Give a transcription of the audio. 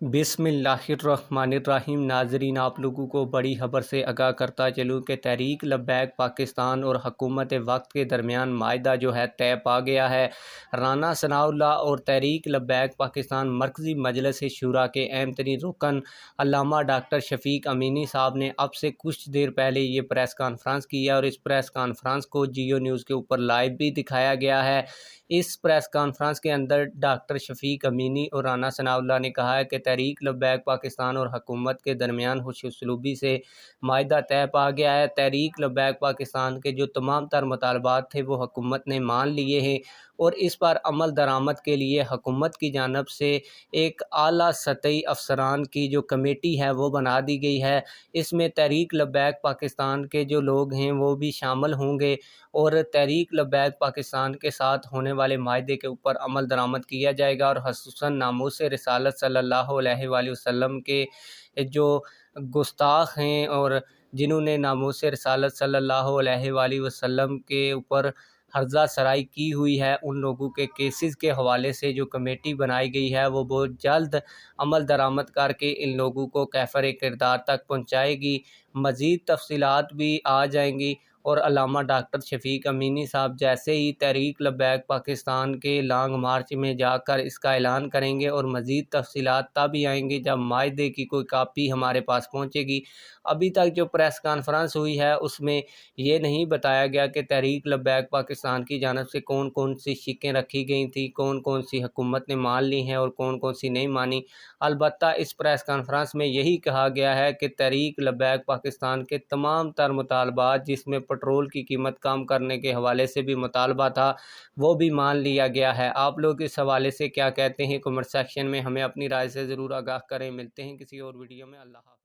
बिस्मिल्लाहिर्रहमानिर्रहीम। नाजरीन, आप लोगों को बड़ी खबर से आगाह करता चलूँ कि तहरीक लब्बैक पाकिस्तान और हुकूमत वक्त के दरमियान माहिदा जो है तय पा गया है। राना सनाउल्लाह और तहरीक लब्बैक पाकिस्तान मरकज़ी मजलिस शूरा के अहम तरीन रुकन अल्लामा डॉक्टर शफीक अमीनी साहब ने अब से कुछ देर पहले ये प्रेस कॉन्फ्रेंस की है और इस प्रेस कॉन्फ्रेंस को जियो न्यूज़ के ऊपर लाइव भी दिखाया गया है। इस प्रेस कॉन्फ्रेंस के अंदर डॉक्टर शफीक अमीनी और राना सनाउल्लाह ने कहा है कि तहरीक लब्बैक पाकिस्तान और हुकूमत के दरमियान खुश उसलूबी से माहिदा तय पा गया है। तहरीक लब्बैक पाकिस्तान के जो तमाम तर मुतालबात थे वो हुकूमत ने मान लिए हैं और इस पर अमल दरामद के लिए हुकूमत की जानिब से एक आला सतही अफसरान की जो कमेटी है वो बना दी गई है। इसमें तहरीक लब्बैक पाकिस्तान के जो लोग हैं वो भी शामिल होंगे और तहरीक लब्बैक पाकिस्तान के साथ होने वाले माहिदे के ऊपर अमल दरामद किया जाएगा और खसूसन नामूस रिसालत सल्लल्लाहु अलैहि वसल्लम के जो गुस्ताख हैं और जिन्होंने नामूस रिसालत सल्लल्लाहु अलैहि वसल्लम के ऊपर हर्जा सराई की हुई है, उन लोगों के केसेस के हवाले से जो कमेटी बनाई गई है वो बहुत जल्द अमल दरामद करके इन लोगों को कैफर किरदार तक पहुँचाएगी। मज़ीद तफसीलात भी आ जाएंगी और अल्लामा डॉक्टर शफीक अमीनी साहब जैसे ही तहरीक लब्बैक पाकिस्तान के लॉन्ग मार्च में जाकर इसका ऐलान करेंगे और मज़ीद तफसीलात तब ही आएंगी जब माहिदे की कोई कापी हमारे पास पहुंचेगी। अभी तक जो प्रेस कॉन्फ्रेंस हुई है उसमें ये नहीं बताया गया कि तहरीक लब्बैक पाकिस्तान की जानिब से कौन कौन सी शिकें रखी गई थी, कौन कौन सी हुकूमत ने मान ली हैं और कौन कौन सी नहीं मानी। अलबत्ता इस प्रेस कॉन्फ्रेंस में यही कहा गया है कि तहरीक लब्बैक पाकिस्तान के तमाम तर मुतालबात, जिसमें पेट्रोल की कीमत कम करने के हवाले से भी मुतालबा था, वो भी मान लिया गया है। आप लोग इस हवाले से क्या कहते हैं? कमेंट सेक्शन में हमें अपनी राय से ज़रूर आगाह करें। मिलते हैं किसी और वीडियो में। अल्लाह हाफ़िज़।